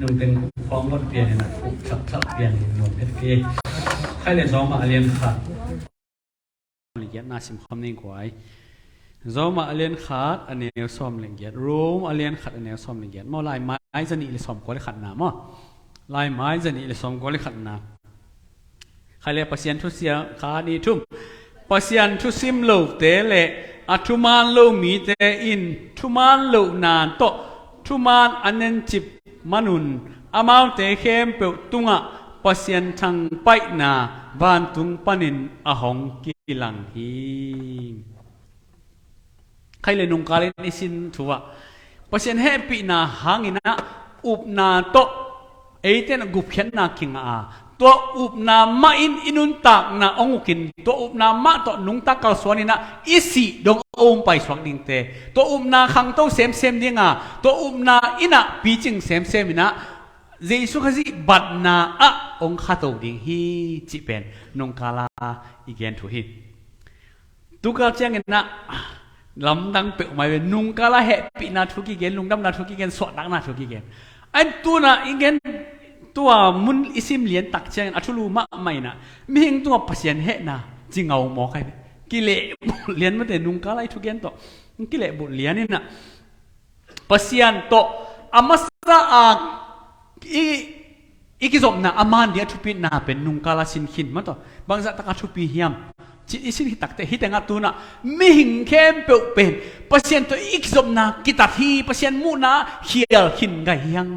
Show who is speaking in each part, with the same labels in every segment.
Speaker 1: นุ่งเป็นฟ้องรถเปลี่ยนนะสับเปลี่ยนหนุ่มเพชรเกย์ใครเลยซ้อมมาเรียนขาดละเอียดน่าสิมคำนี้กว่าซ้อมมาเรียนขาดอันนี้ซ้อมละเอียดรูมเรียนขาดอันนี้ซ้อมละเอียดมอลายไม้จะนี่เลยซ้อมก็เลยขัดหนามอลายไม้จะนี่เลยซ้อมก็เลยขัดหนาใครเลยปัสยันทุเสียขาดีทุ่มปัสยันทุซิมโลเตเลอัทุมานโลมีเตอินทุมานโลนานโตทุมานอันนั้นจิบมนุนอามาเตเข้มเปิดตุงะปัสยันทางไปนาบานตุงปนินอหงกิลังฮีใครเลยนุ่งกาเลนิสินทัวปัสยันเฮปีนาหางินะอุบนาโตเอเตนกุบเขียนนาคิงอาตัวอุบนามาอินุนตักนาองุกินตัวอุบนามาตัวนุงตักเกาสวนินะอิสิดงอมไปสวงดิงเตตัวอุบนาขังโตเซมดิงาตัวอุบนาอินะปีจิงเซมนะเจสุขสิบัดนาอะองข้าโตดิงฮีจิเป็นนงกาลาอีเกนทุฮีตุกาเจงนะลำดังเปะมาเป็นนุงกาลาเฮปีนาทุกิเกนลุงดำนาทุกิเกนสวดดังนาทุกิเกนอันตัวน่ะอีเกนตัวมุนอิสิมเลียนตักเชงอัทุลูมะไม่นะมีหิงตัวปัสยันเฮนะจิงเอาหมอใครกิเลเลียนมาแต่นุงกาลาทุกยันตัวกิเลบุเลียนนี่นะปัสยันตัวอามาสระอีกิจบนะอามันเดียทุปีนาเป็นนุงกาลาสินขินมาตัวบางสัตตะกัทุปีเฮียมจิอิสินหิตักแต่หิแต่งัดตัวนะมีหิงเข้มเปลวเป็นปัสยันตัวอีกิจบนะกิตัดฮีปัสยันมูนะเขียลหินไกยัง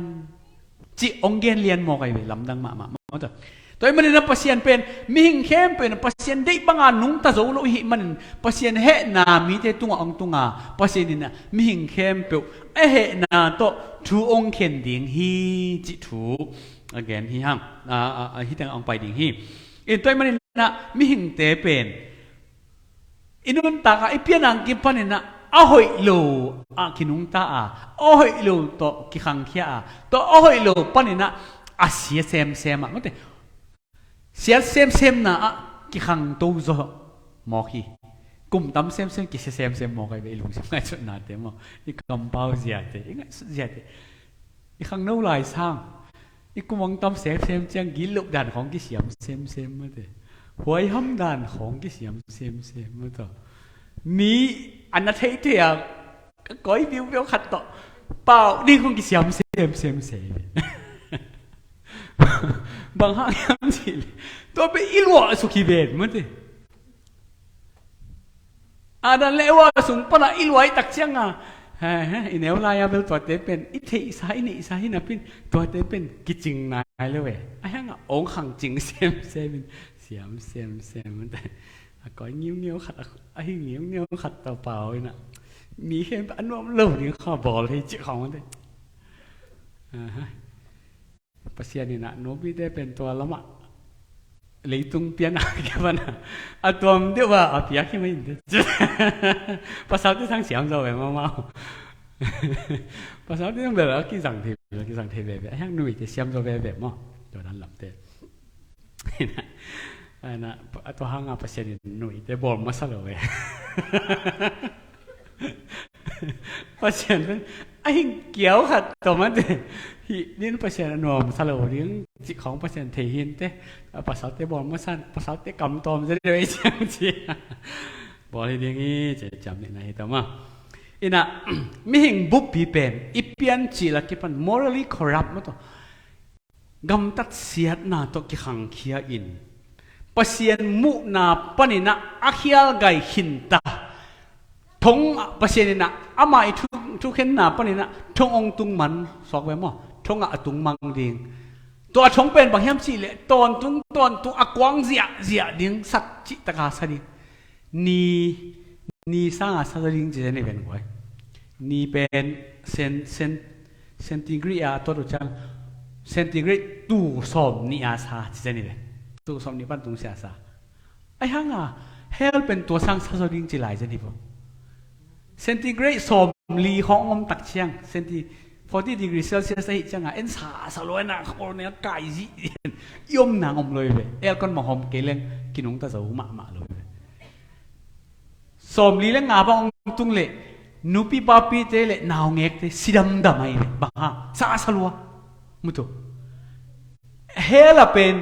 Speaker 1: จีองเกนเลียนมอไกเวลำดังมาตัวตัวมันนี่นะปัสยันเป็นมีหิงเข้มเป็นปัสยันได้บางอันนุงตาโจโลหิมันปัสยันเฮนามีเตตุงองตุงาปัสยันนี่นะมีหิงเข้มเปลวเฮนาโตทูองเคนดิ่งฮีจิทูagain ฮีฮังฮีแต่งองไปดิ่งฮีอินตัวมันนี่นะมีหิงเตเป็นอินุนตากไอเปียนังกิปันนี่นะอาหอยโลอาคินุงตาอาหอยโลโตกิขังเขียโตอาหอยโลปันนี่นะอาเสียเซมอ่ะมันแต่เสียเซมนะกิขังโตโซมอกีกลุ่มตั้มเซมกิเซมมอกีไปลุงสิง่ายสุดนาเต็มอ่ะอีกคำเบาเสียเตง่ายสุดเสียเตอีกขังนู้ลายสร้างอีกกุมังตั้มเซมจังกิลุกด่านของกิเสียมเซมมันแต่หวยห้ำด่านของกิเสียมเซมมันต่อมีอันนั้นเทียก้อยวิวขัดต่อเปล่านี่คงกิเสียมเซมบางห้างยังสิตัวไปอิลวะสุขีเบนมั้งดิอันนั้นเลวะสุงปนะอิลวะตักเชียงอ่ะอินเอลลายาเบลตัวเตเป็นอิเทอิสายนะเป็นตัวเตเป็นกิจิงนายเลยเว้ยไอ้ยังอ่ะองขังจิงเซมเสียมมันแต่ก้อยเงี้ยวขัดไอ้เงี้ยวขัดเปล่าเลยนะมีแค่อันว่าเล่านี่ข้าบอกเลยจิของมันเลยปัสยานี่นะโนบิได้เป็นตัวละมะเลยตุงเปียนาแค่วันอ่ะตัวมันเดียวว่าเปียกแค่ไม่ได้ภาษาที่ทั้งเสียงเราแบบมาภาษาที่ทั้งแบบกี่สังเทแบบยังหนุ่ยจะเสียงเราแบบมั้งตัวนั้นหลับเต้นะตัวห้างอาปัสยานี่หนุ่ยแต่บอกมาซะเลยปัสยันเป็นไอ้เกี่ยวขัดตัวมันเด้นี่ปัสยันนวมสลบเรื่องจิตของปัสยันเทียนเต้ปัสสาวะเต้บอกมาสั้นปัสสาวะเต้กำตอมจะได้ไม่เชี่ยงจีบอกให้เรื่องนี้จะจำเนี่ยนะแต่ว่าอินะมีหิ่งบุบปีเป็นอีเปียนจีละกี่ปัน morally corrupt มั้งตัวกำตัดเสียดนาตัวกี่ขังเขียอินปัสยันมุนาปนินะอาเขียลไกหินตาทงปัสยันนะอามาอีทุกเห็นหน้าปนินะทงองตุงมันสอกไว้มั้งทงอะตุงมังดิงตัวทงเป็นบางแห่งสิเลยตอนตุงอะกวางเสียดิงสัตจิตกาสดินี่สร้างสัตดิงจะได้เป็นไว้นี่เป็นเซนติเกรดตัวตัวจังเซนติเกรดตู้สมนี่อาซาจะได้เป็นตู้สมนี่ปั้นตุงเสียซาไอ้ห่างเฮลเป็นตัวสร้างสัตดิงจะหลายจะได้ป่ะเซนติเกรดสมลีของอมตักเชียงเซนติ40 degree Celsius ให้จังเอ็นสาสลวยนะเขาเนี่ยไก่สิยมนางอมเลยเว้ยเอลก้อนมาหอมเกลียงกินหงตาเสามาเลยสมลีเล่งงาบ้องตุงเล่นูปีปาปีเตเล่นาวเงกเตสิดำไอ้เว้ยบ้าสาสลัว มุตุเฮล่ะเป็น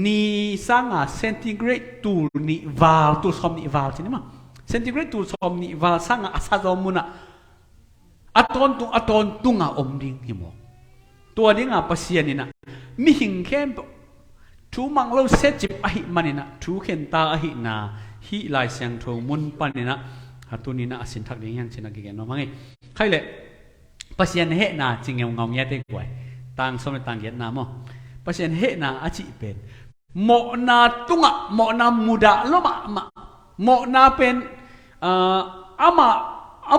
Speaker 1: นี่สังเซนติเกรดตูนิวาลตูสอมนิวาลใช่ไหมมั้งเซนติเกรดตูสอมนิวาลสังอาซาโดมุนะอัตอนตุงอมดิงหิมตัวนี้ปัสยานี่นะมิหิงเข้มทูมังเราเซจิบอหิมันนี่นะทูเข็นตาอหินาฮิลายเสียงทูมุนปันนี่นะฮัตุนี่นะสินทักนี้ยังเช่นนักเรียนน้องมั้งใครเลยปัสยานี่เหนาจริงเงาเงี้ยได้กว่าต่างสมัยต่างเกียรตินามปัสยานี่เหนาอาจิเป็นโมนาตุงะโมนามุดาลมะโมนาเป็นอา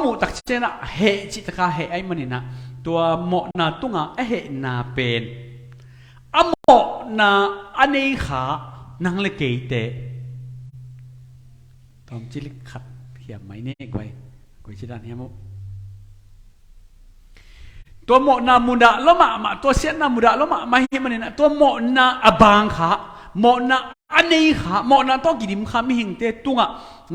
Speaker 1: มุตักเจนะเหจิตกาเหไอมันนี่นะตัวโมนาตุงะเหนาเป็นอาโมนาอันนี้ขานังเลเกยเตตอมจิลิขัดเขียมไหมเนี่ยไว้ชิดานเฮียมุตัวโมนามุดาละมะตัวเสียนามุดาละมะไม่ให้มันนี่นะตัวโมนาอบางขาโมนาอันนี้ขาโมนาต้องกินขาไม่หิงเตตุงะ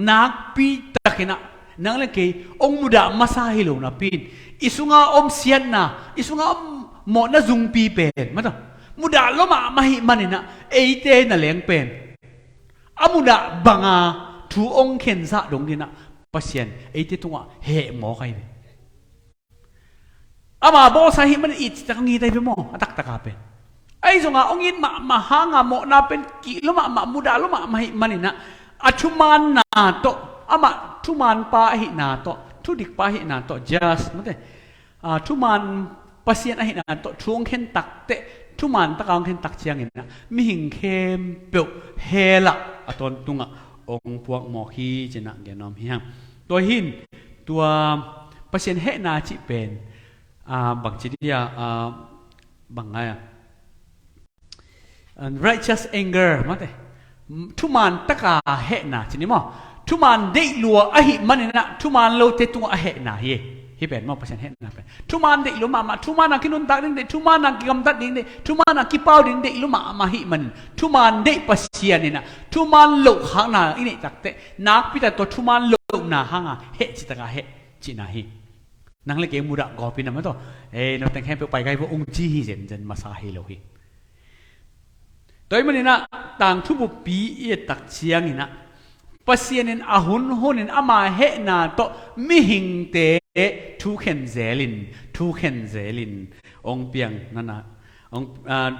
Speaker 1: นักปีตะกินะนังเลเกยองมุดามาซาฮิโลนะปีนอิสุงาอมเสียนนะอิสุงาอมโมนาซุงปีเป็นมาต่อมุดาละมะไม่ให้มันนี่นะเอเตน่ะเลี้ยงเป็นอามุดาบังอาทูองเข็นซะดงนี่นะปัสยันเอเตตุงะเหหมอใครเลยอามาบอกสาเหตุมันอิจฉางี้ได้เป็นหมอตักเป็นไอ้ส่งองอินมาหางาโมนาเป็นกิโลมามุดาโลมาไม่มันนี่นะอัชุมานนาโตอามาทุมานปาหินาโตทุดิกปาหินาโต just นั่นเองทุมานปัสยันอหินาโตช่วงเข็นตักเตทุมานตะกางเข็นตักเชียงนี่นะมิหิงเข้มเปียวเฮละตอนตุงองพวกหมอฮีเจนะแกนอมเฮียงตัวหินตัวปัสยันเฮนาจิเป็นบางทีเดียบางไงrighteous anger มาเถอะทุมันตะกาเหนะทีนี้มั้งทุมันได้ลัวอหิมันนี่นะทุมันโลเตตุงอเหนะเฮีเป็นมั้งเปอร์เซ็นต์เหนะเป็นทุมันได้ลัวมาทุมันนักกินนุ่นตักดิ้งเดทุมันนักกินกำตัดดิ้งเดทุมันนักกินเป้าดิ้งเดลัวมาหิมันทุมันได้ปัสยานี่นะทุมันโลหางนาอินี่จักเตนักพิจารตัวทุมันโลนาหางาเหจิตกาเหจินาฮีนังเล็กเองมุดะกอปินะมั้งตัวเราแต่งแค่ไปไกลพวกองค์จีฮิเจนมาซาฮิโลฮีตัวมันนี่นะต่างทุบปีเอตักเชียงนี่นะปัสยานินอาหุนนินอามาเฮนาโตมิหิงเตทูเข็นเซลินองเปียงนั่นนะอง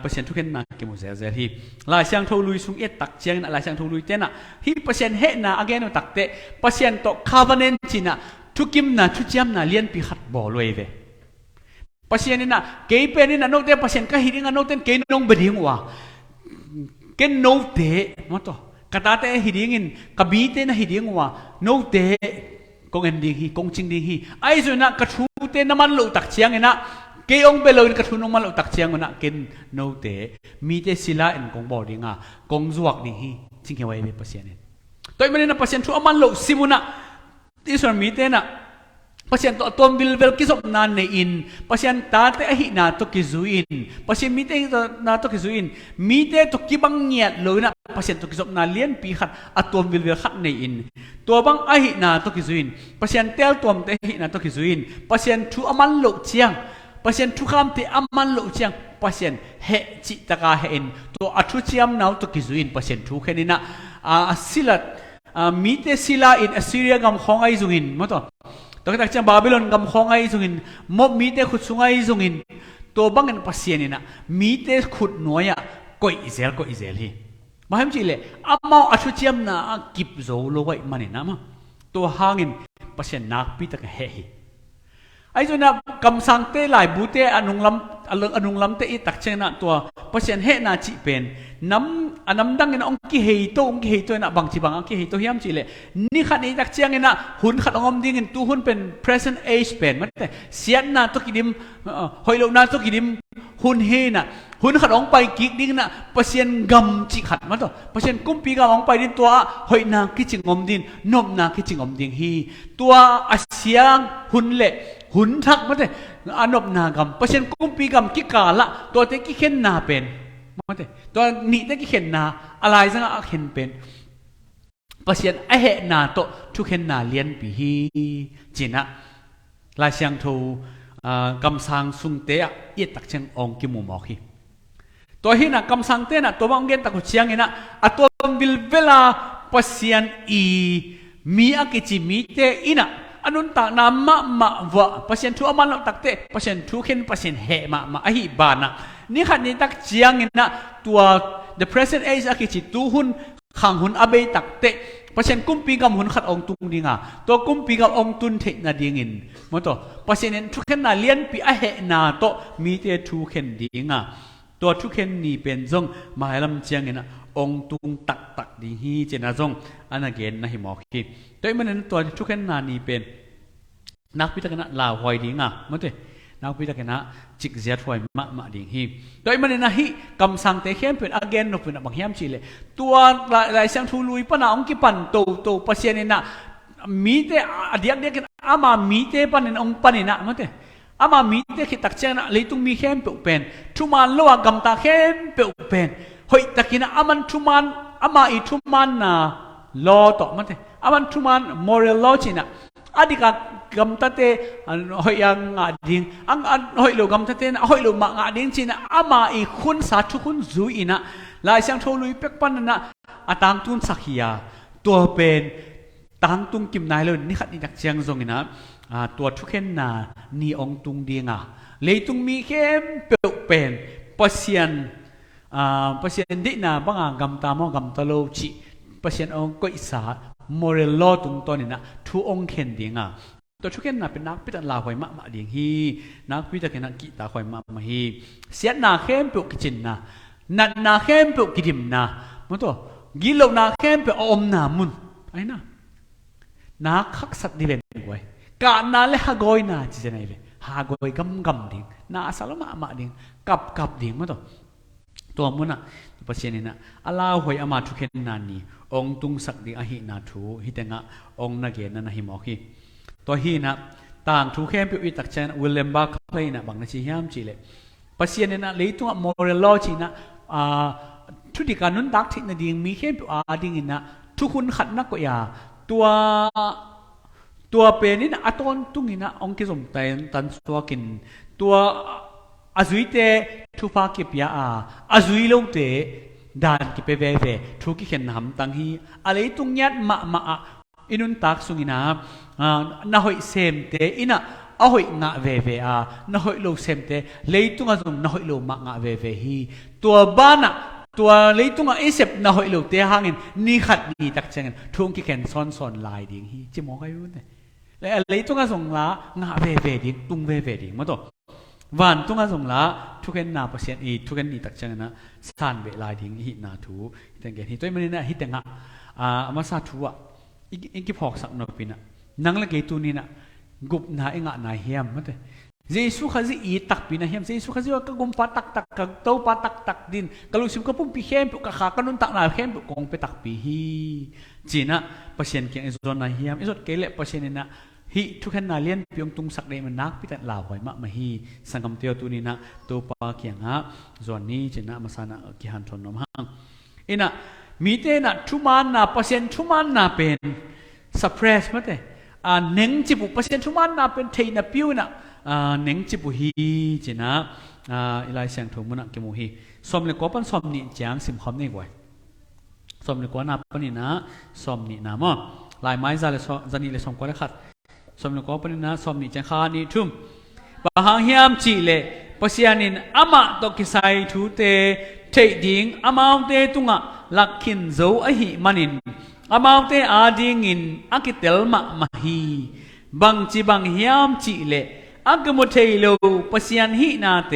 Speaker 1: ปัสยานทุเข็นนาเกมุเซลีลายเชียงทูลุยสุงเอตักเชียงนะลายเชียงทูลุยเตนะฮีปัสยานเฮนาอเกนตักเตปัสยานโตคาวันเนนจินะทุกิมนะทุจยมนะเลียนปีขัดบ่อลอยเวปัสยานี่นะเกย์เป็นนี่นะนกเตปัสยานก็หิดิงนกเตเกย์นงบดิงวะเกย์นกเตมาต่อกระตาเตหิดิงินกบีเตนะหิดิงวะนกเตกงเอ็นดิงฮีกงจิงดิงฮีไอ้ส่วนนะกระทูเตน้ำมันลุตักเชียงนะเกย์องเบลอยกระทูน้ำมันลุตักเชียงนะเกย์นกเตมีเตศิลาเอ็นกงบ่อดิงอ่ะกงจวกดิงฮีจริงเหรอไอ้เบปัสยานี่ตัวมันนี่นะปัสยานทุอามันลุซิมุนะที่ส่วนมีเตนะปัสยันตัวบิลเวลกิสบนานในอินปัสยันตาเตอหินาตกิซุอินปัสยันมีเตนาตกิซุอินมีเตตกิบังเงียดเลยนะปัสยันตกิสบนาเลียนปีขัดตัวบิลเวลขัดในอินตัวบังอหินาตกิซุอินปัสยันเตลตัวเตหินาตกิซุอินปัสยันทุอามันโลเชียงปัสยันทุคำเตอามันโลเชียงปัสยันเฮจิตกาเฮอินตัวอัตุเชียมนาวตกิซุอินปัสยันทุแค่นี้นะสิลัดมีเตศิลาอินอสซีเรียกำของไอซุงินมาต่อตัวที่จากบาบิโลนกำของไอซุงินมบมีเตขุดสุงไอซุงินตัวบังเงินปัสยานี่นะมีเตขุดหน่วยก็อิเซลฮีมาให้จิเลอามาอัชุเชียมนะกิบโซโลไว้มันนี่นะมาตัวหางินปัสยานักปีตะเฮฮีไอ้ส่วนน่ะกำสังเตหลายบูเตอนุงลำเตอีตักเชนะตัวปัสยันเฮนาจิเป็นน้ำดังเงินองค์กิเฮโตนะบางทีบางองค์กิเฮโตเฮียมจิเลยนี่ขัดนี้ตักเชียงเงินนะหุ่นขัดองค์ดิ้งเงินตัวหุ่นเป็น present age เป็นมันแต่เสียนนะตัวกิดิมหอยโลนะตัวกิดิมหุ่นเฮนะหุ่นขัดองไปกิกดิ้งนะปัสยันกำจิขัดมาตัวปัสยันกุมปีกำองไปดินตัวหอยนาคิจิงอมดินนมนาคิจิงอมดิงฮีตัวอาเซียงหุ่นเละหุ่นทักมาเถอะอนบนากรรมเปอร์เซ็นต์กุมปีกรรมกิกาละตัวเต็กิเข็นนาเป็นมาเถอะตัวนี้เต็กิเข็นนาอะไรสังอาเข็นเป็นเปอร์เซ็นต์ไอเหนาโตทุกเข็นนาเลียนปีฮีจีนะลายเชียงทู กำสังสุงเตะเอียตักเชงองกิมุมอคีตัวหินะกำสังเตนะตัวบางเกนตะกุเชียงนะอัตัวบิลเวลาปัสยันอีมีอากิจิมีเตอินะอันนั้นตากน้ำมะวะปัสยันทุอามันตักเตปัสยันทุเข็นปัสยันเหมะอหิบานะนี่ขัดนี่ตักเชียงนะตัว the present age อากิจิตูหุนขังหุนอเบยตักเตปัสยันกุมปีกับหุนขัดองตุงดิงาตัวกุมปีกับองตุนเทนาดิงินมันตัวปัสยันทุเข็นนาเลียนปีอเหนาโตมีเตทุเข็นดิงาตัวทุกเข็นนี่เป็นจงมาให้ลำเชียงนะองตุงตักดีฮีเจนะจงอันนั้นเกณฑ์นะฮิมอคีโดยมันตัวทุกเข็นนานี่เป็นนักพิจารณาลาวหอยดีงามันตัวนักพิจารณาจิกเสียถอยมะดีฮีโดยมันนะฮิกำสังเตะเข้มเป็นอเกนนเป็นบางเฮียมชีเลยตัวหลายเสียงทูลุยปนาองกิปันโตปัสยานินะมีเตอเดียกกันอามามีเตปันนองปันนะมันตัวอามามีเตคิดตักเจนะเลยตุงมีเข้มเปเป็นทุมันโลกำตาเข้มเปเป็นเฮ้ยตะกินะอามันทุมันอามาอีทุมันนะลอต่อมันเถอามันทุมัน moral law จินะอดีกกำตาเตเฮ้ยยังงาดิ้งเฮ้ยโลกำตาเตนะเฮ้ยโลมางาดิ้งจินะอามาอีคุณสาธุคุณจุยนะลายเสียงโทลุยเป็กปันนะอาตังตุนสักยาตัวเป็นตังตุงกิมนายเลยนี่ขัดนี่ตักเชียงทรงนะตัวทุกเข็นนานี่องตุงดีงาเลยตุงมีเข้มเปเป็นปัสยันดินาบางกำตามองกำตะโลจิปัสยันองก็อิสาโมเรลโลตุงตัวนี่นะทุองเข็นดีงาตัวทุกเข็นนาเป็นนักพิจารณาหอยมะดีฮีนักพิจารณากิตาหอยมะฮีเสียนาเข้มเปกิจินนะนัดนาเข้มเปกิดิมนะมันตัวกิโลนาเข้มเปอมนามุนไอ้นะนักขักสัตดิเวนไว้การนาเลฮากอยนาจิเจนัยเลยฮากอยกำดิ่งนาสารมะดิ่งกับดิ่งมันตัวมุนอ่ะปัจเจนี่นะอาลาหอยอามาทุกเข็นนานีองตุงสักดิ่งอหินาทูฮิตงะองนาเกนนะฮิมอคีตัวฮีนะต่างทุกเข็นเปียตักเชนวิลเลมบาร์คเพย์นะบางนาชีฮามจิเลปัจเจนี่นะเลยตัวโมเรลโลจินะทุติการนุนดักที่นาดิ่งมีเข็นเปียดิ่งนะทุกคนขัดนักกว่าตัวเป็นนี่นะอัตอนตุงนี่นะองค์กิสมตันตัวกินตัวอาจุยเตทุฟ้ากิปยาอาจุยลงเตดานกิเปเวเวทุกิเข็นหำตังฮีอะไรตุงยัดมะอินุนตักสุงินะน่าหอยเซมเตอินะอาหอยงะเวเวน่าหอยโลเซมเตเลยตุงอาจุมน่าหอยโลมะงะเวเวฮีตัวบ้านะตัวเลยตุงอาเอเซปน่าหอยโลเตหางินนี่ขัดนี่ตักเชงทุงกิเข็นซ้อนลายดิ่งฮีจิมองใครรู้เนี่ยแล้วอะไรตุงอาส่งละงะเวดิ่งตุงเวดิ่งมาตัววันตุงอาส่งละทุกเห็นนาเปอร์เซ็นต์อีทุกเห็นนี่ตักเชงนะสานเวลาดิ่งฮินาทูแต่เกฮิตัวมันนี่นะฮิตงะมาซาทูอ่ะอีกพอกสักนกปีน่ะนังละเกตุนี่นะกุบนาเองะนายเฮียมมันเถอะเจสุขจิอีตักปีนะเฮียมเจสุขจิว่าก็กุมปาตักก็โตปาตักดินก็รู้สึกก็ปุ่มปีเฮียมปุ๊กขาก็นุ่นตักนาเฮียมปุ๊กงไปตักปีฮีจีน่ะเปอร์เซ็นต์เกี่ยงไอ้ส่วนนายเฮียมไอ้ส่วนเกล็ดเปอร์เซ็นต์นี่นะฮิทุกขณะเลี้ยนเพียงตุงสักเดมันนักพิจารณาหอยมะมาฮีสังคมเตียวตัวนี้นะตัวปาเกียงฮะส่วนนี้จีน่ะมาสานะกิฮันทนนมห้างอินะมีเตนะทุมันนะเปอร์เซ็นต์ทุมันนะเป็นsuppress มั้งแต่เน่งจิบุเปอร์เซ็นต์ทุมันนะเป็นเทนะปิ้วนะเน่งจิบุฮีจีน่ะอีไลเสียงถุงมันนะกิโมฮีสมเลยกว่าปันสมนี่จางสิมคำนี่ไว้สมเลยกว่านับปันนี่นะสมนี่นะมั้งลายไม้จะนี่เลยสมกว่าเลยขัดสมเลยกว่าปันนี่นะสมนี่จังขานี่ทุ่มบางเฮียมจีเลยปัสยานินอามาตกิไซทูเตเทดิ่งอามาเตตุงะลักขินโซอหิมันินอามาเตอาดิ่งินอากิเตลมะฮีบังจีบังเฮียมจีเลอากมุเทโลปัสยันหินาเต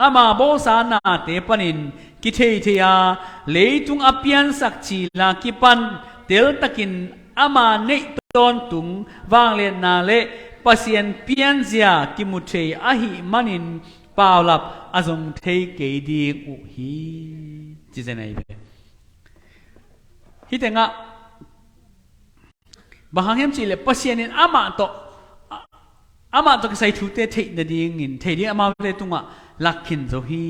Speaker 1: อามาโบสานาเตปนินกิเทเทียเลยตุงอภิยันสักจีลากิปันเตลตะกินอามาเนตอนตุงวางเลนาเลปัสยันเปียนเซียกิมุเทอหิมันินปาวลับอาจงเทเกดีอุฮีจิเจนัยเบฮิตงะบางเห็นจีเลปัสยันอามาตก็ใส่ชุดเทนดีงินเทดีอามาเตตุงะลักขินโซฮี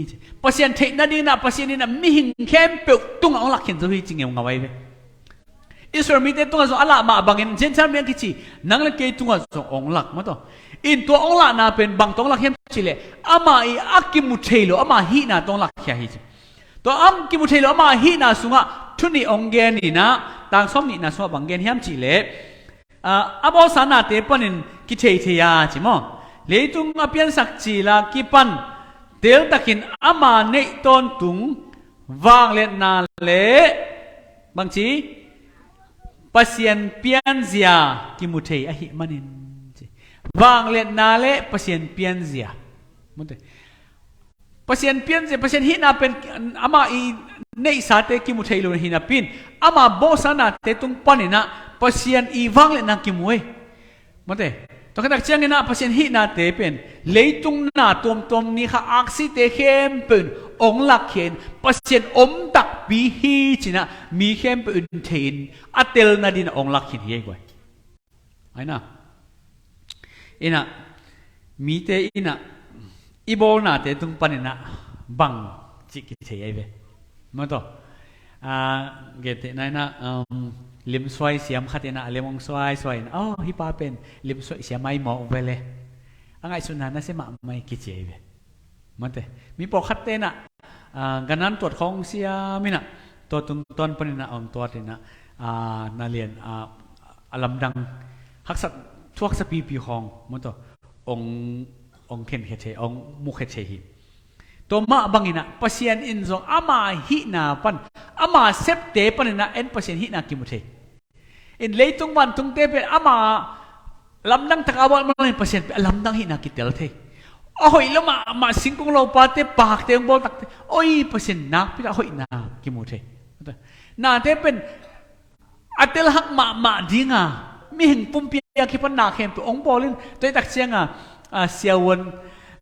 Speaker 1: ปัสยันเทนดีนะปัสยันนี่นะมิหิงเข้มเปิลตุงะลักขินโซฮีจริงเงาไว้เบ อิสราเอลมีแต่ตัวส่งอัลลามาบังเงินเจนชาเมียกิจินังเล็กตัวส่งองหลักมาต่ออินตัวองหลักน่าเป็นบางตองหลักเห็นจิเลอามาอีอักกิมุเทโลอามาฮีน่าตองหลักแค่ฮิจิตัวอักกิมุเทโลอามาฮีน่าสุงะทุนีองเกนี่นะต่างสมนี่นะสวบังเงินเห็นจิเลอาบอสานาเตปันินกิเทเทียจิมอเลยตุงอเปียนสักจีลากิปันเตลตะกินอามาเนตอนตุงวางเลนาเลบางทีpasien pianzia kimutei ahi manin wang le nale pasien pianzia monte pasien pianzia pasien hina pen ama I nei sate kimutei lo hina pin ama bosana te tung panina pasien I wang le na kimue monte to kadak chiang na pasien hina te pen leitung na tom ni kha aksi te khem pen ong lak khen pasien om tak bi hi china mi khem pen thein atel na din ong lak khin hi goi ai na ina mi te ina ibol na te tung panina bang chi ki thei ai ve ma to ge te nai na lim swai siam khatena lemong swai hi pa pen lim swai siam mai mo vele angai sunan na se ma mai ki chei ve mate mi po khatte na ganan tot khong sia mina to tung ton panina ong to tina na lien alam dang haksat thuak sa pi khong mo to ong khen khe che ong mu khe che hi to ma bangina pasien in zong ama hi na pan ama sep te panina en pasien hi na ki mu the in leitung man tung te pe ama lam dang takawal man pasien pe lam dang hi na ki tel the oi lama ma singkung lo pa te pak te bol tak te oi pasien nak pi hoi na ki mu the na te pen atel hak ma dinga mi hing pum pi ki pan na khem pe ong bolin toi tak chianga siawon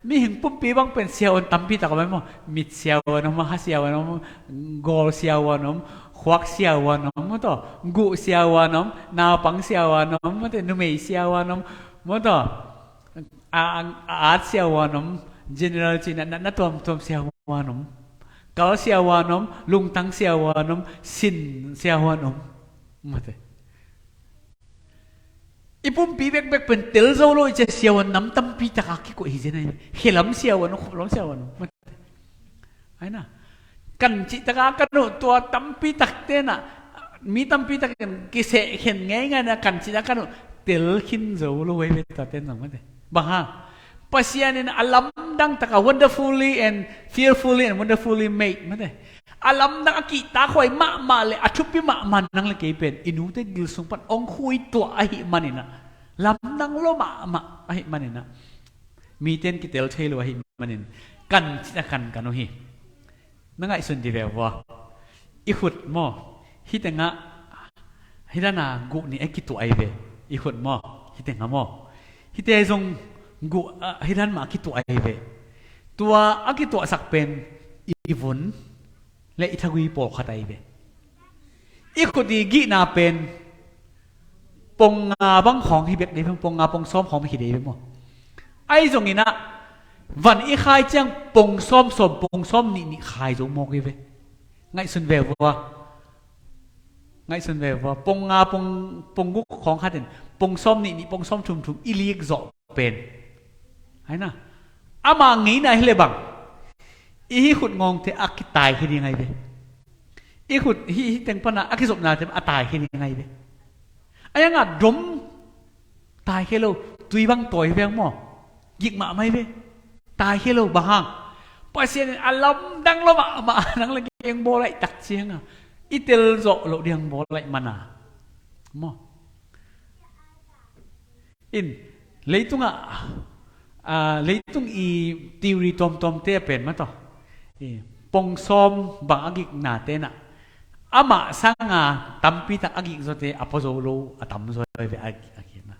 Speaker 1: mi hing pum pi bang pen siawon tampi tak ba mo mit siawon ma ha siawon gol siawon khwak siawon mo to gu siawon na pang siawon mo te nu mei siawon mo to art siawon general china na tom siawon kal siawon lung tang siawon sin siawon mo te ipum pi bek pen tel zo lo je siawan nam tam pi ta ki ko hi je nai helam siawan khom siawan ai na kan chi ta ka no to tam pi tak te na mi tam pi tak ki se khen ngai ngai na kan chi ta ka no tel khin zo lo we ta ten nang ma te ba ha pasian in alam dang ta ka wonderfully and fearfully and wonderfully made ma te alam dang aki ta khoi ma le athupi ma man nang le ke pen inu te gil sung pan ong khui to ahi manina lam dang lo ma ahi manina mi ten ki tel thelo ahi manin kan chita kan hi nangai sun di wa I khut mo hitenga hirana gu ni ekitu ai ve I khut mo hitenga mo hite zong gu hiran ma kitu ai ve tua akitu sak pen ivun le ithagui po khatai be ikudi gi na pen pong bang khong hi bek de pong pong som khong hi de be mo ai zong ina van I khai chang pong som ni khai zo mo ge be ngai sun ve wa pong gu khong khaten pong som ni pong som thum ilik zo pen ai na ama ngi na hele bang I khut ngong te aki tai khi đi ngay be I khut hi teng pana aki sop na te atai khi đi ngay be aya nga dom tai khelo tui bang toy veng mo yik ma mai be tai khelo ba hang pasien alam dang lo ma nang lagi eng bo lai tak chiang itel zo lo diang bo lai mana mo in leitunga leitung I theory tom te pen ma to pong som bang agik na te na ama sanga tampi ta agik zo te apozolo atam zo ve agik na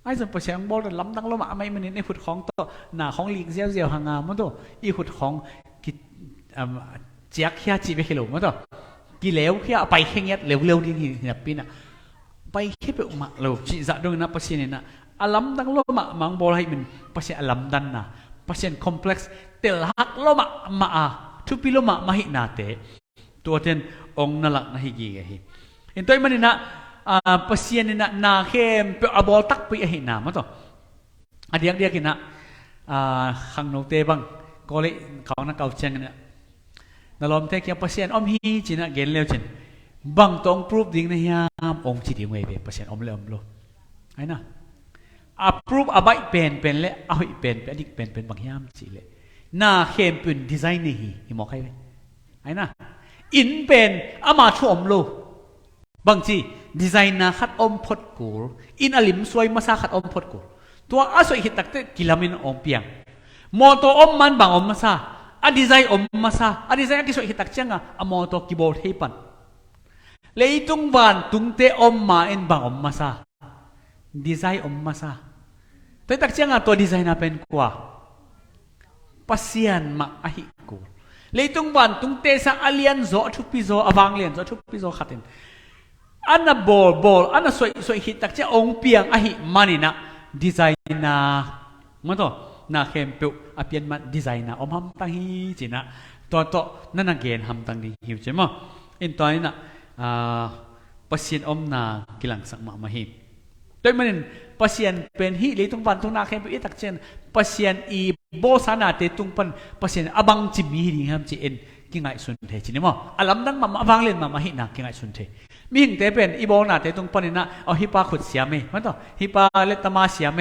Speaker 1: ai zon pa siang bol lam dang lo ma mai manin ne phut khong to na khong lik zel hanga mo to I phut khong ki chiak khia chi be khelo mo to ki lew khia pai khenget lew ding hi na pina pai khe pe ma lo chi za dong na pasin na alam dang lo ma mang bol hai min pasien alam dan na pasien complex tel hak lo maทุพิโลมาหินาเตตัวเทนองนลักนะฮิกีไงฮิอินตัวมันนี่นะ pasien na na kem pe abol tak pi ahi na ma to adiak dia kina hang no te bang kole kaw na kaw cheng na nalom te kya pasien om hi china gen leo chen bang tong proof ding na hiam om chi ding wei be pasien om le om lo ai na approve abai pen le ahi pen adik pen bang hiam chi le na kem pun design ni hi mo kai be ai na in pen ama chu om loบางทีดีไซน์นะขัดอมพดกูอินอลิมสวยมาซาขัดอมพดกูตัวอาศัยหิตักเตกิลามินอมเปียงมอโตอมมันบางอมมาซาอดีไซน์อมมาซาอดีไซน์กิสวยหิตักเจงอะอมอโตกิโบเทปันเลยตุงวันตุงเตอมมาเอ็นบางอมมาซาดีไซน์อมมาซาแต่ตักเจงอะตัวดีไซน์น่ะเป็นกว่าปัสยานมาอหิกูเลยตุงวันตุงเตสังอเลียนโซทุปิโซอวังเลียนโซทุปิโซขัดเองอันน่ะบอลอันน่ะสวยหิตักเจ้าองเปียงอหิมันนี่นะดีไซน์นะมันตัวน่าเข้มเปียวอเปียนมันดีไซน์นะอมทำตั้งฮีจีนะตัวนั่นน่ะเกณฑ์ทำตั้งดีหิวใช่ไหมอินตัวนี้นะปัสยานอมนากิลังสักมาหิโดยมันปัสยานเป็นฮีเลยตุงปันตุงน่าเข้มเปียวอีตักเจนปัสยานอีโบสานาเตตุงปันปัสยานอบังจิมีดีครับจีเอ็นกิงไงสุนเทจีนี่มั้งอลัมดังมาฟังเล่นมาหินะกิงไงสุนเทมีหิงเตเป็นอีโบนาเตตุงปนินะเอาฮิปาขุดเสียไหมมันต่อฮิปาเลตมาเสียไหม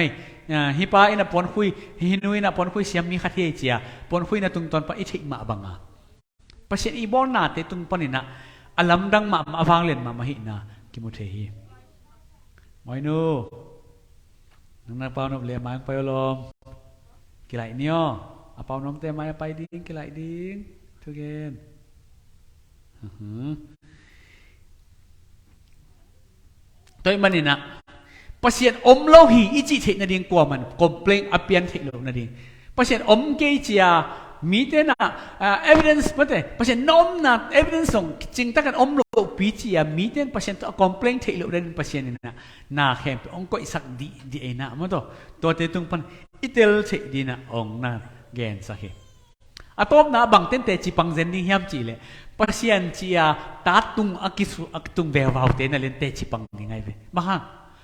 Speaker 1: ฮิปาอินะปนคุยฮินุยนะปนคุยเสียมีขัดเฮียเจียปนคุยนะตุงตอนปะอิทิมาบังอ่ะเพราะเช่นอีโบนาเตตุงปนินะอลัมดังมาฟังเล่นมาหินะกิมุเทฮีมอยนูนังนักเป่านมเลี้ยงไปลมกิไลเนียวเป่านมเตะมาไปดิ้งกิไลดิ้งทุกเกนตัวมันนี่นะปัสยานอมโลหีอิจิเทนดิ่งกว่ามันกลมเปล่งอเปียนเทโลนดิ่งปัสยานอมเกจียมีแต่นะevidence ไม่ได้ปัสยานน้อมนะ evidence ส่งจริงตั้งแต่อมโลปีจียมีแต่ปัสยานตัวกลมเปล่งเทโลนปัสยานนี่นะนาเข้มองก็อิสักดีเอนะมันตัวเตตุงปันอิเตลเทดีนะองนะเกนสักเหอะตบนะบางเต้นเตจิปังเซนดิ้งเฮียมจีเลยปัสยานจียตาตุงอักิสุอักตุงเบลวาวเตนั่นเล่นเตจิปังยังไงเว้บ้า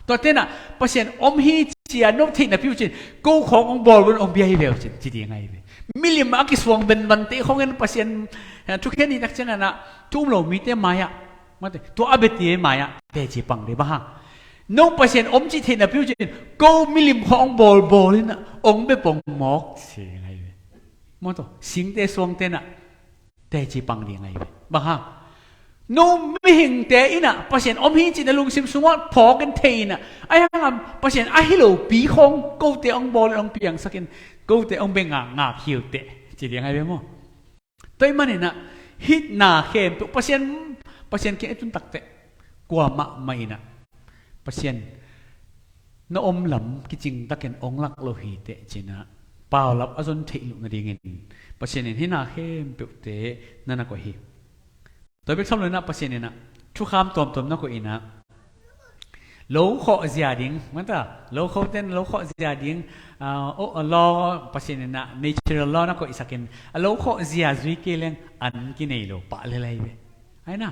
Speaker 1: ตัวเต้นอ่ะปัสยานอมฮีจียนบทิ้งนะพี่จินกูขององบอลบนองเบียร์เบลจินจีดียังไงเว้มิลิมอักิสวงเป็นวันเตของเงินปัสยานทุกแค่นี้นักเจ้าน่ะทุ่มโลมีเตมายะมาเตตัวอาเบตีมายะเตจิปังเลยบ้าน้องปัสยานอมจีเทนะพี่จินกูมิลิมของบอลนี่นะองเบปองหมอกเสียยังไงเว้มาตัวสิงเตสวงเตน่ะเตจิปังยังไงเว้บ้านูไม่เห็นแต่อินะปัสยานอมหิจินลุงซิมสุงว่าพอกันเทน่ะไอ้ห่างปัสยานไอ้ฮิโลปีคงกูเตองบอลองเปียงสักเนกูเตองเบงงาคิวเตจีเดียงไงเว้มั้งตัวมันนี่นะฮิตนาเข้มปัสยานเกี่ยจุนตักเตกว่ามาไม่นะปัสยานน้อมหลำกิจริงตักเนองลักโลหิตเตจีนะเปล่าลับอจนเทลุนดีเงินปัสยานที่นาเข้มเปเตนั่นน่ะก็ฮิตัวเป็นคำเลยนะปัสยานนะทุกคำตัวนักก็อินะโลขอเสียดิ้งมันต่อโลขอเต้นโลขอเสียดิ้งลอปัสยานนะ natural law นักก็อิสักินโลขอเสียจุยเกลียงอันกินเอโลปะเลยเว้ยไอ้น่ะ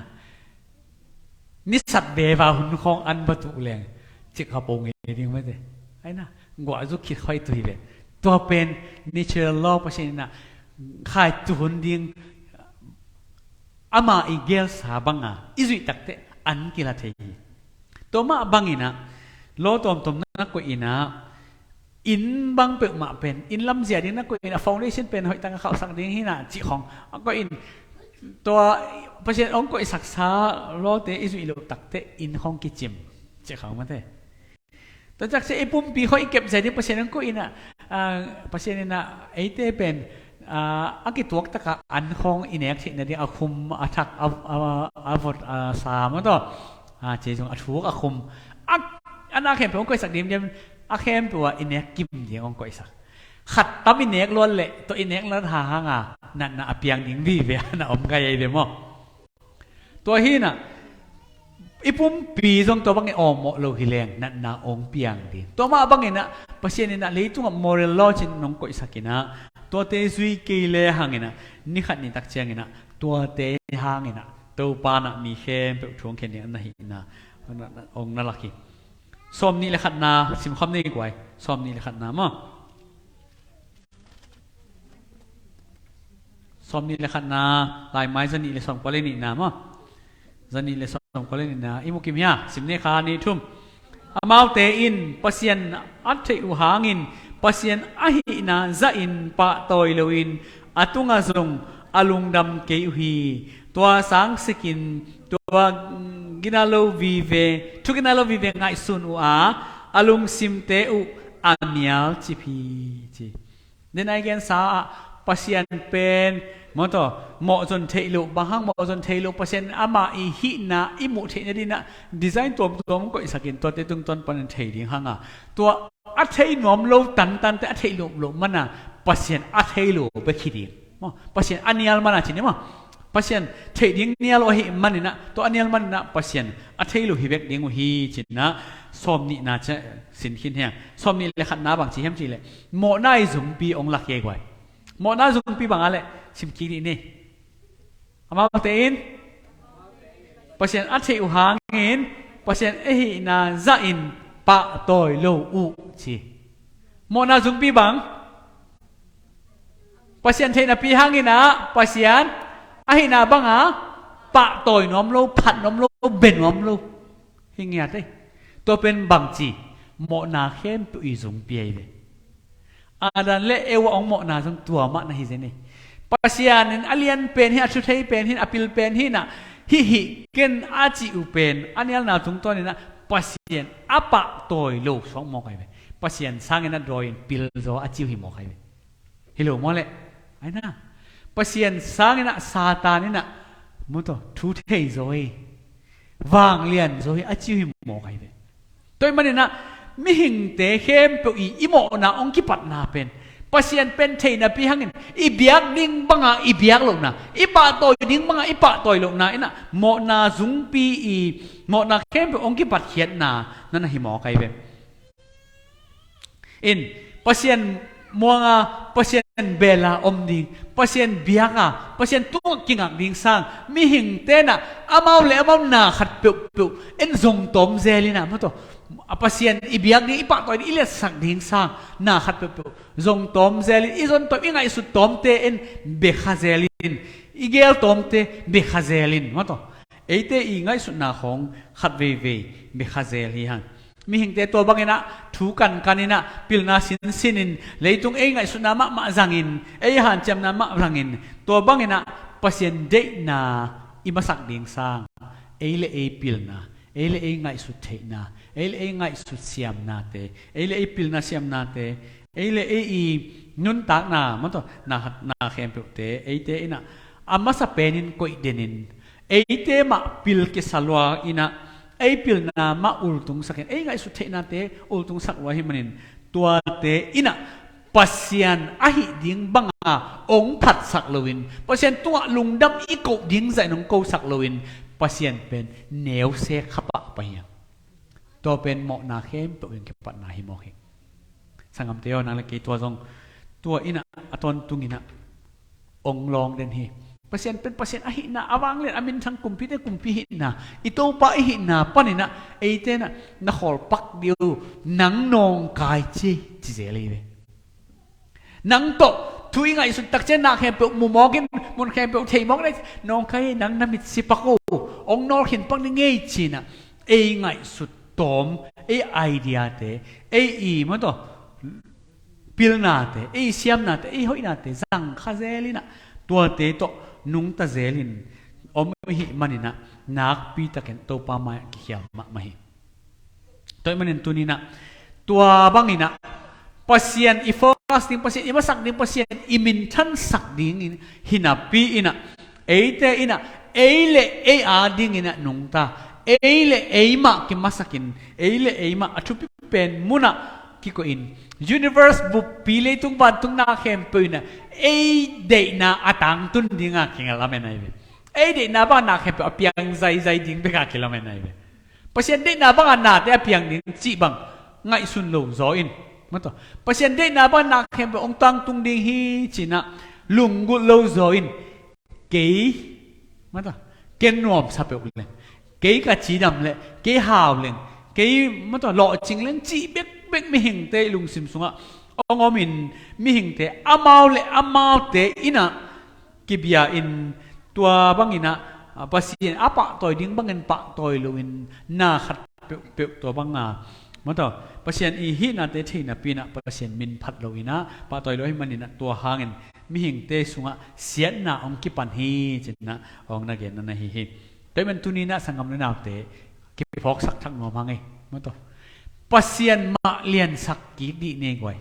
Speaker 1: นิสัตเบวาหุ่นของอันประตูเลียงจิกขบงเองดิ้งไม่ได้ไอ้น่ะกว่าจุคิดค่อยตัวเว้ยตัวเป็น natural law ปัสยานนะขายตุนดิ้งอามาอีเกลสาบังอ่ะอิจุตักเตอันกิลาเทฮีตัวมาบังอินะโลตัวนักก็อินะอินบังเปิดมาเป็นอินลำเสียดิ้งนักก็อินะฟาวเดชั่นเป็นหอยตั้งเขาสักดิ้งที่น่ะจีของก็อินตัวประเทศองก็อิสักษาโลเตอิจุอิโลตักเตอินของกิจิมจีของมันเตตัวจากเสียปุ่มปีเขาอีเก็บใจที่ประเทศนั้นก็อินะประเทศนี้นะไอเตเป็นอันกี่ตัวตะกะอันของอินเอกที่นั่นเองอาคุมอาทักอาฟดสามมันต่อเจจงอาทุกอาคุมอันอาเข้มเป็นองค์กษัตริย์เดียมอาเข้มตัวอินเอกกิมเดียวองค์กษัตริย์ขัดตั้มอินเอกล้วนเละตัวอินเอกแล้วทางนั่นเปียงดิ้งวีเวียน่ะอมกายเดมอตัวฮีน่ะอีปุ่มปีจงตัวบางไออมโลหิเลงนั่นองเปียงดีตัวมาบางไอน่ะประเทศนี้น่ะเลยจุงมอรัลลอจินองค์กษัตริย์นะตัวเตซุยเกลหางนะนี่ขัดนี่ตักเชียงนะตัวเตหางนะตัวปานะมีเข้มเป็นช่วงแค่นี้นะหินะ องนั่นละกี่ซ้อมนี่แหละขัดนาสิมคำนี้กว่าซ้อมนี่แหละขัดนามั้งซ้อมนี่แหละขัดนาลายไม้จันนี่เลยซ้อมก็เล่นนี่นามั้งจันนี่เลยซ้อมก็เล่นนี่นาอิมุกิมยาสิมเนคานี่ทุ่มอามาเตอินปัสยันอัตเทอุหางินปัสยันอหินาซาอินปะตอยโลอินอตุงาซงอลุงดำเกยุฮีตัวสังสกินตัวกินาโลวีเวทุกินาโลวีเวง่ายสุนอุอาอลุงซิมเตอุอามียลจิพีจีเดนไอเกนสาปัสยันเป็นมอตัวเหมาะจนเทลุบางครั้งเหมาะจนเทลุปัสยันอามาอิหินาอิมุเทนดีนะดีไซน์ตัวมันก็อิสกินตัวเตตุงต้นปนันเทดิฮังอ่ะตัวอัตเทนอมโลตันแต่อัตเทลุโลมันอ่ะปัสยันอัตเทลุไปคิดดีปัสยันอันนี้อัลมันอ่ะจีนี่มั้งปัสยันเทดิ้งเนี่ยเราเห็นมันนี่นะตัวอันนี้มันนะปัสยันอัตเทลุฮิเวกดิ้งฮีจีนะซ้อมนี่น่าจะสินคินเฮียซ้อมนี่เลยขัดน้าบางทีเห็นจีเลยโมน่าจุ่มปีองหลักเกว่าโมน่าจุ่มปีบางอะไรสิมคิดนี่อามาเตอินปัสยันอัตเทอุหางอินปัสยันเอหินาซาอินปะตอยโลอุจีโมน่าจุ่มปีบางปัสยันเทนปีหางอินะปัสยันอหินาบังอ่ะปะตอยน้อมโลผัดน้อมโลเบนน้อมโลหิงเงียดเลยตัวเป็นบางจีโมนาเข้มปีจุ่มปีเลยอาดันเละเอวองโมนาจงตัวมะนะฮิเซนี่ปัสยันนั้นอเลียนเป็นฮิอัชุเทยเป็นฮิอปิลเป็นฮินะฮิเกนอาจิอุเป็นอันนี้นาจงตัวนี่นะปัสยันอปะตอยโลสองโมกไอเวปัสยันสังเกตนะดอยน์ปิลโซอาจิวฮิโมกไอเวฮิโลโมเลไอ้น่ะปัสยันสังเกตนะซาตานี่นะมุตโตทุเทยโซยวางเลียนโซอาจิวฮิโมกไอเวตัวมันนี่นะมิหิงเตเข้มเปอีโมนาองคิปัดนาเป็นปัสยันเป็นเทนะพี่หังอิเบียกดิ้งบังอ่ะอิเบียกลงนะอิปะตอยดิ้งบังอ่ะอิปะตอยลงนะอินะโมนาซุงปีอีโมนาเข้มเปองคิปัดเขียนนานั่นหิมอใครเป็นอินปัสยันมัวงาปัสยันเบลาอมดิ้งปัสยันเบียกอ่ะปัสยันตัวกิงักดิ้งสังมิหิงเตนะอามาเลอามานาขัดเปียวอินซงตอมเซลินะมั้งตัวpasien ibiak ni ipak toy ilet sak ding sang na khat pe zong tom zelin izon to ingai su tom te en be khazelin igel tom te be khazelin ma to eite ingai su na khong khat ve be khazel hi han mi hing te to bangena thu kan kanina pilna sinin leitung engai su na ma zangin ei han cham na ma rangin to bangena pasien de na imasak ding sang eile e pilna eile e ngai su theina eile e ngai su siam na te eile e pil na siam na te eile e nun tak na ma to na khem pe te eite ina amma sa penin koi denin eite ma pil ke salwa ina ei pil na ma ultung sakin ei ngai su theina te ultung sak wa hi manin tua te ina pasyan ahi ding banga ong phat sak lowin pasyan tua lungdam iko ding zai nong ko sak lowin pasyan pen neu se khapa pa hianตัวเป็นหมอกนาเข้มตัวเองเก็บปัดนาหิมอกเองสังคมเตียวนั่งเล็กตัวทรงตัวอินะตอนตุงินะองลองเดนฮีเปอร์เซ็นต์เป็นเปอร์เซ็นต์อหินะอวังเลยอามินทั้งกลุ่มพิเตกลุ่มพิหินะอิโตปะอหินะปนินะไอเตนะนักขอปักเดียวนังนองกายจีจีเจลีเวนังโตทุยไงสุดตักเจนักแข่งเปมุมอกินมุนแข่งเปเทมอกเลยน้องใครนังน้ำมิดสิปักโอองนอเห็นปักนี่ไงจีนะไอไงสุดตอมไอไอเดียเตไออีมันตัวพิลนาเตไอเสียมนาเตไอหอยนาเตสังขเซลินะตัวเตโตนุงตะเซลินอมหิมันนี่นะนักปีตะเก็นโตปามาเขียวมาหิตัวมันนี่ตัวนี้นะตัวบางนี่นะปัสยันอีโฟกัสดิ้งปัสยันอีมาสักดิ้งปัสยันอีมินทันสักดิ้งหินาปีอินะไอเตอินะไอเลไออาดิ้งอินะนุงตาเอเลเอมากิมาสักินเอเลเอมาอชุปิเป็นมุนะกิโกอิน universe บุปีเลตุงบันตุงนาเข้มปืนนะเอเดน่าอัตังตุนดิ้งอะกิงละเมนไอเวเอเดน่าบ้านนาเข้มปืนอภิยังใจดิ้งเบกะกิละเมนไอเวเพราะฉะนั้นเดน่าบ้านนาเตอภิยังดิ้งจีบังไงสุนโลโซอินมันตัวเพราะฉะนั้นเดน่าบ้านนาเข้มปืนองตังตุงดิ้งฮีจีน่ะลุงกุโลโซอินเกย์มันตัวเกนนวมซาเปอุเลย cái cả chỉ đầm lệ cái hào lên cái mà tao lọ chính lên chỉ biết biết mi hình tê lùng sim sung á ông mình mi hình tê amau tê ina kibia in tua bang ina pasien apa toy ding bangin pa toy luin na khat pe tua bang à mà tao pasien i hi na tê thi na pina pasien min phat loina pa toy lo hi manina tua hangin mi hình tê sung á sian na ông kipan hi chin na ông na gen na hiแต่มันตุนีน่ะสังคมนั้นเอาแต่กิบพอกสักทั้งหมดมั้งไงมั้งตัวปัสยันมาเลียนสักกี่ดีเนี่ยกว่า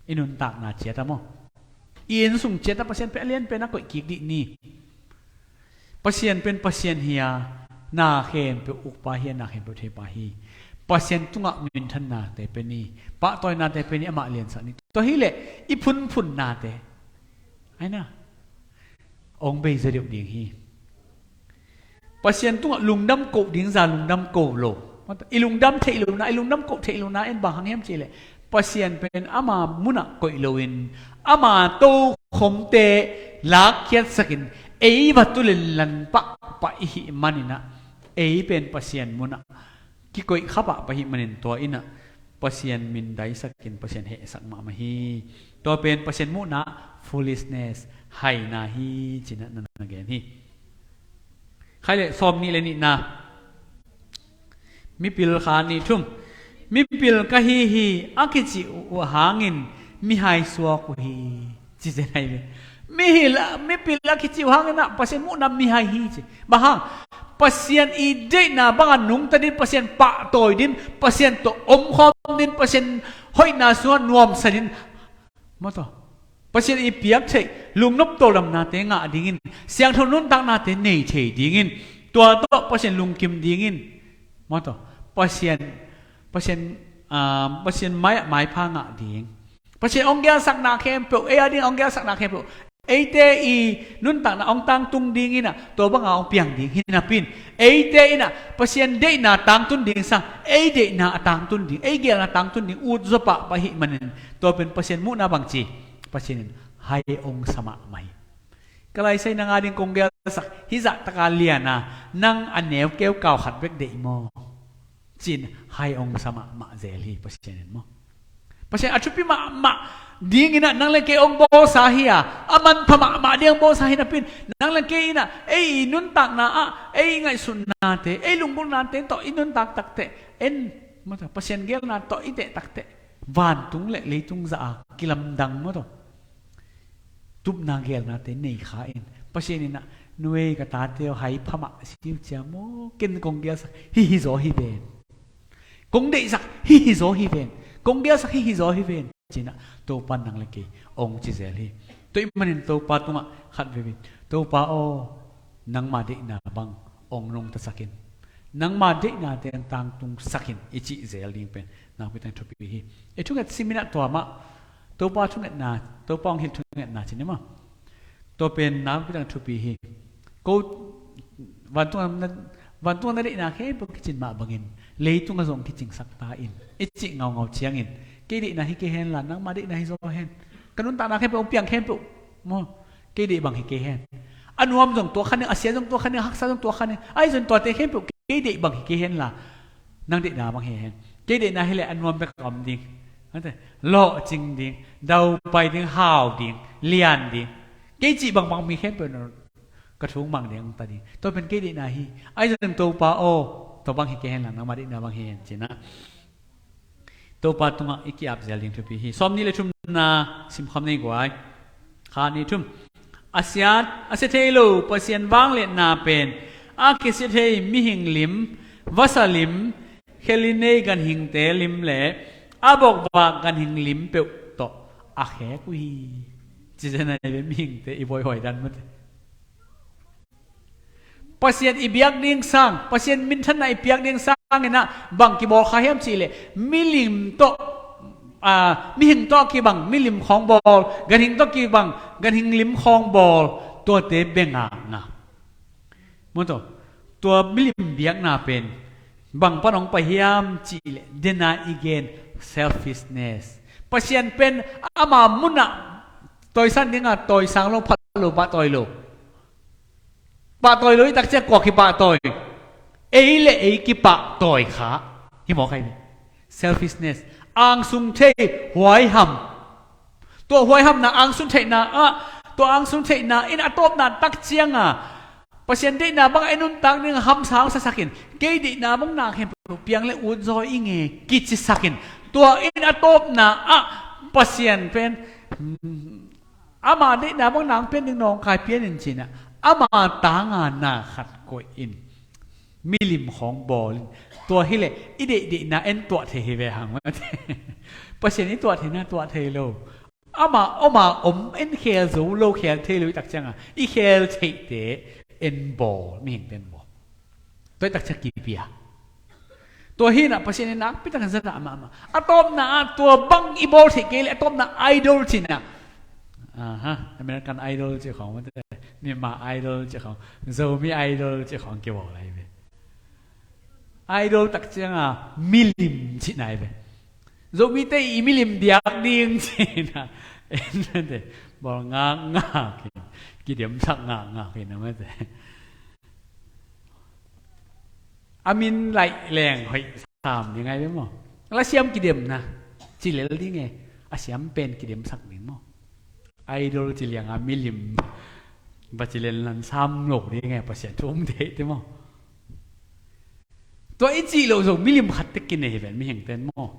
Speaker 1: อินุนตากนาเจียตามออินสุงเจียตปัสยันเป็นเลียนเป็นนักกี่ดีนี่ปัสยันเป็นปัสยันเฮียนาเข้มเป็นอุปาเฮียนาเข้มเป็นเทปาฮีปัสยันตุงะมินทันนาแต่เป็นนี่ปะตอยนาแต่เป็นนี่มาเลียนสักนี่ตัวฮีเละอีพุ่นนาแต่ไอ้น่ะองเบย์จะเดียวดีฮีpasien tu lung dam ko ding za lung dam ko lo i lung dam thei lo na i lung dam ko thei lo na en ba hang hem chile pasien pen ama muna ko loin ama to khom te la khiat sakin ei batulin lan pa hi manina ei pen pasien muna ki koi khapa pa hi manin to ina pasien min dai sakin pasien he sak ma hi to pen pasien muna foolishness hai na hi china nan again hiใครเลยสอบนี่เลยนี่นะมิปิลขานี่ทุ่มมิปิลกะฮีอักจิวหางินมิหายสวกุฮีจิเจไหนเลยมิปิลอักจิวหางินนะปัสเซนมุนำมิหายฮีจิบ้าปัสเซียนอีเดน่ะบางนุ่งตัดดินปัสเซียนปะตอยดินปัสเซียนตัวอมคอมดินปัสเซียนห้อยนาส่วนนวมสดินมาต่อปัสเซียนอีเปียกเฉยลุงนบโตลำนาเตงะดิ่งินเสียงทนุนตังนาเตเนยเฉยดิ่งินตัวปัสเซียนลุงกิมดิ่งินมาต่อปัสเซียนไม้พังะดิ่งปัสเซียนองเกียสักนาเข้มเปล่าดิ่งองเกียสักนาเข้มเปล่าเตอีนุ่นตังนาองตังตุงดิ่งินน่ะตัวบังเอาเปียงดิ่งหินน่ะปินเตอีน่ะปัสเซียนเดน่ะตังตุนดิ่งสังเดน่ะตังตุนดิ่งเกียน่ะตังตุนดิ่งอุดจปะปะหิมันตัวเป็นปัสเซียนมุนาบังจีpasinin hai ong sama mai kalai sai nang ading kong gel sak hiza takalia na nang anew keu kaw khat bek de mo chin hai ong sama ma zeli pasinin mo pasin achupi ma ding ina nang le ke ong bo sahia aman phama ma ding bo sahi na pin nang le ke ina nun tak na ngai sun na te lungbong na te to inun tak te en mo ta pasin gel na to ite tak te van tung le tung za kilam dang mo to tup na gel na te nei kha in pasien na nuei ka ta te hai phama siu cha mo ken kong gel sak hi zo hi ben kong dei sak hi zo hi ben kong gel sak hi zo hi ben china to pan nang le ke ong chi zel hi to manin to pa tunga khat ve bin to pa o nang ma de na bang ong nong ta sakin nang ma de na te tang tung sakin ichi zel ding pen na pe tang thopi hi e thungat simina to maตัวป้าทุกเน็ตนาตัวป้องเห็นทุกเน็ตนาใช่ไหมมั้งตัวเป็นน้ำพิจารณาทุปีฮีกูวันตัวนั้นได้นาแค่พวกกิจมาบังอินเลยตัวกระทรวงกิจจิงสักตาอินจิเงาเชียงอินกี่ดีนาให้เกเฮนหลานนังมาดีนาให้โซเฮนกันนุ่นตานาแค่ไปองเปียงแค่ปุ๊บมั้งกี่ดีบังให้เกเฮนอันวมส่งตัวคันนึงอาเซียนส่งตัวคันนึงฮักซาส่งตัวคันนึงไอ้ส่วนตัวเตะแค่ปุ๊บกี่ดีบังให้เกเฮนล่ะนั่งดีนาบังเฮนกี่ดีนาให้เลยอันวมไปกอมดิงนั่นแต่โลจริงดิงเดาไปถึงห่าวดิงเลียนดิงเกจิบางมีแค่เป็นกระทุ้งบางเดียงตาดิงตัวเป็นเกจินาฮีไอ้ส่วนตัวป้าโอตัวบางเฮเกเฮนหลังน้ำมาดินาบางเฮนจีนะตัวป้าตัวอีกอับเซลลิงทุพีฮีซ้อมนี่เลยชุมนาสิมคำนี้กว่าขานี่ชุมอาเซียเทโลปัสยันวางเลนนาเป็นอาเกษเทมิหิงลิมวัสลิมเคลินเนกันหิงเตลิมเล่อาบอกว่ากันหิงลิมเปวโตอาแขกุยจิตนาเป็นมิงแต่อีบอยหอยดันมันปัสยันอีเบียกเดียงสร้างปัสยันมินทันในอีเบียกเดียงสร้างเนี่ยนะบังกีบอกข้าเฮียมจีเลยมิลิมโตมิหิงโตกีบังมิลิมของบอลกันหิงโตกีบังกันหิงลิมของบอลตัวเตเบงอ่างนะมันตัวมิลิมเบียกน่าเป็นบังปนองไปเฮียมจีเลยเดน่าอีเกนselfishness ปัสยันเป็นอามามุนะตัวสั้นนี่ไงตัวสังลงพัดลมปะตัวโลปะตัวโลตักเจ้ากอขีปะตัว เอเลเอกิปะต่อยขาฮิมอใครเนี่ย selfishness อังสุงเทหวยหำตัวหวยหำนะอังสุงเทนะตัวอังสุงเทนะอินอัตบนะตักเจียงปัจจัยดีนะบางไอ้นุ่นตักนึงหำสาวสักกินเกยดีนะบางนาเห็นเปียงเลยอุดจอยอิงเงกิจสักกินตัวอินอัตบนะปัจจัยเป็นอามาดีนะบางนางเป็นหนึ่งน้องขายเปียนจริงนะอามาตางานนาขัดกวยอินมิลิมของบอลตัวฮิเลอีเดดีนะเอ็นตัวเทเวหังมาเทปัจจัยนี้ตัวเทน่าตัวเทโลอามาเอ็นเคลซูโลเคลเทโลตักจังอีเคลเทเตเอ็นบอลไม่เห็นเป็นบอลตัวตักจักกี่ปีตัวฮินะปัจจัยนี้นักพิจารณาสระมาอะตอมนะตัวบังอีบอลเทเกลอะตอมนะไอดอลจินะฮะอเมริกันไอดอลเจ้าของมันเนี่ยมาไอดอลเจ้าของโซมีไอดอลเจ้าของเกี่ยวอะไรไปไอดอลตักจังมิลิมที่ไหนไปโซมีแต่อีมิลิมเดียกดิ้งที่นะเอ็นนั่นเองบอกงากี่เดียมสักงากินนะไม่ใช่อามินไหลแรงหอยสามยังไงไปมั้งแล้วเสียมกี่เดียมนะจีเลลที่ไงอาเสียมเป็นกี่เดียมสักหนึ่งมั้งไอดอลจีเลียงมิลิมบัจเลนลันซ้ำโลกนี่ไงประเสริฐทุ่มเทใช่มั้งตัวไอจีเราส่งมิลิมขัดตะกินในเหตุไม่เห็นเป็นมั้ง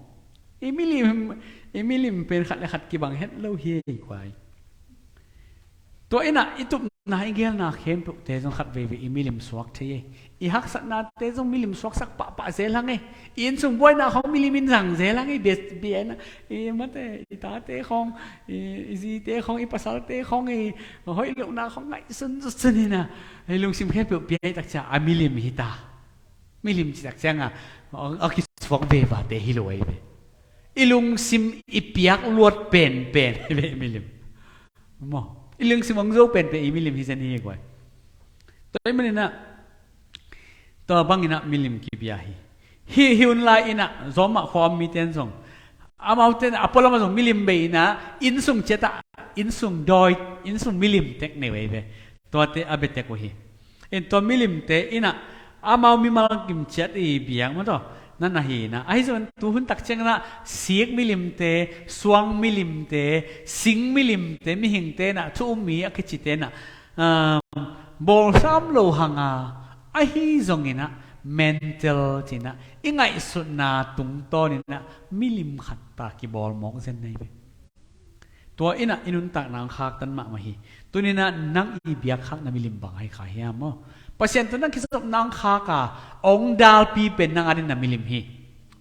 Speaker 1: ไอมิลิมเป็นขัดกี่บางเฮ็ดเล่าเฮียอีกไว้ตัวไอ้น่ะไอตุบนายเกลน่ะเข้มปุกเตจงขัดเวอีมิลิมสวักเทยอีฮักสักนาเตจงมิลิมสวักสักปะเซลังไงอินส่งบอยน่ะเขามิลิมินสั่งเซลังไงเบียนะอีมันเตอีตาเตของอีซีเตของอีภาษาเตของไอเฮ้ยลูกน่ะของไงสุดนี่นะไอลุงซิมเข้มปุกเบียตักจ่ามิลิมฮิตามิลิมตักจ่างเอาคิดสวักเวบาเตฮิโลไอเบอีลุงซิมอีเปียกลวดเป็นเบมิลิมมั้งอีลุงซิมวังโจเป็นอีมิลิมฮิเซนีกว่าตัวไอ้มันน่ะตัวบางอินะมิลิมกิบิยาฮิอุนไลอินะจอมะความมีเต็นส่งอามาเต็นอพอลมาส่งมิลิมเบยนะอินส่งเจตาอินส่งดอยอินส่งมิลิมเทคเนเวเบตัวเตอเบเตกุฮีอินตัวมิลิมเตอินะอามามีมากิมเจตอีเบียงมาตัวนั่นน่ะฮีนะไอ้ส่วนตัวหุ่นตักเชงนะเสียกมิลิมเตสวงมิลิมเตสิงมิลิมเตมิหิงเตนะทุ่มมีอคิจิเตนะบอลซ้ำโลหังไอ้ฮีจงอินะ mental จีนะอิงไงสุดนาตุงโตนี่นะมิลิมขัดตากีบอลมองเส้นในไปตัวอินะอินุนตักนางขากตันมาฮีตัวนี้นะนังอีเบียขักนะมิลิมบังให้ขายยามเปอร์เซ็นต์ตัวนั้นคิดว่านางขากาองดาลปีเป็นนางอันนั้นมิลิมฮี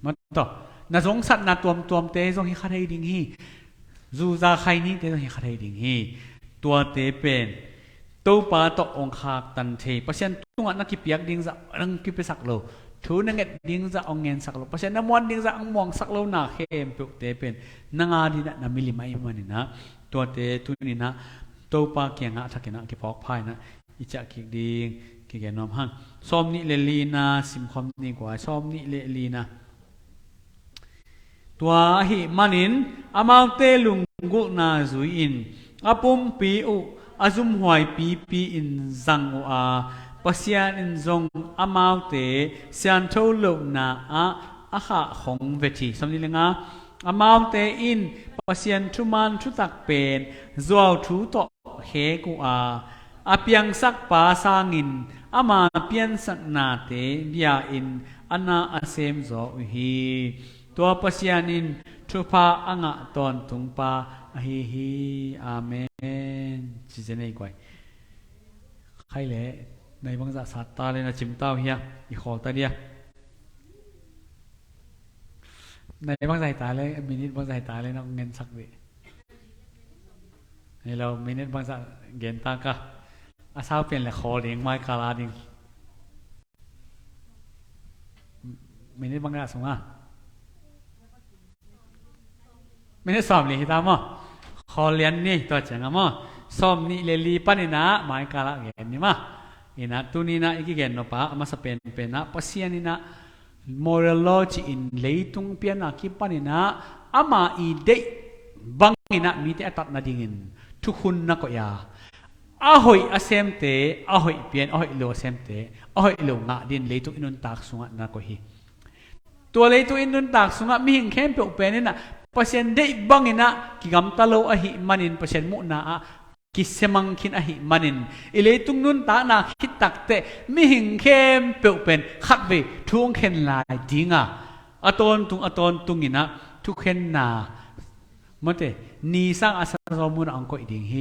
Speaker 1: มันต่อน่าสงสัยน่าตัวเตะสงให้ขัดให้ดิ่งฮีจูซาใครนี่เตะสงให้ขัดให้ดิ่งฮีตัวเตะเป็นตัวปาตกองคากตันเทเพราะฉะนั้นตัวนักกิเปียกดิ้งจะนักกิเปสักโลทูนักเก็ตดิ้งจะองเงินสักโลเพราะฉะนั้นน้ำมันดิ้งจะองมองสักโลหนาเข้มปุกเตเป็นนางอาดีนะนามิลิมาอิมันนี่นะตัวเตตัวนี้นะตัวปาเกียงะทักเกนะกิพอกพายนะอิจักกิดิ้งกิเกนอมหังซ้อมนี่เลลีนะซิมคอมนี่กว่าซ้อมนี่เลลีนะตัวหิมันินอามาเตลุงกุนาซุอินอาปุมปีอุอาซุมหวยปีอินซังปัสยาอินซงอามาวเตเซียนโทโลนาอาขะของเวทีสมนิเลงอามาวเตอินปัสยานทุมันทุตักเป็นจวาวทุโตเฮกุอาเปียงสักปาสางินอามาเปียนสักนาเตเบียอินอนาอาเซมโซฮีตัวปัสยานินทุพาอ่างตอนตุงปาฮีอาเมนจิเจเนกวยใครเลยในบางสัตว์ตาเลยนะจิมเต้าเฮียอีขอตาเดียในบางสายตาเลยมินิทบางสายตาเลยนะเงินสักดิในเรามินิทบางสัตว์เงินตากะอาซาเป็นแหละคอเลี้ยงไม้คาราดิงมินิทบางอย่างสงอ่ะไม่ได้สอบเลยตามมั้งขอเรียนนี่ตัวเจ๋งมั้งสอบนี่เลลีปันนี่นะหมายกาละเงี้ยนี่มั้งนี่นะตัวนี้นะอีกเงี้ยนปะมาสเปนเป็นนะภาษานี่นะ morology in เลยตุงเปียนะคิดปันนี่นะอามาอีเดบังนี่นะมีแต่ตัดนาดิ่งทุกคนนักก็ยา ahoi asemte ahoi pian ahoi lo semte ahoi lo nga din leitu inun tak sunga na ko hi tua leitu inun tak sunga mi hing khem pe pen na pasien dei bangina ki gam talo a hi manin pasien mu na a ki semang khin a hi manin ileitung nun ta na khit takte mi hing khem pe pen khat ve thung khen lai dinga aton tungina thu khen na mate ni sang asa zo mun ang ko iding hi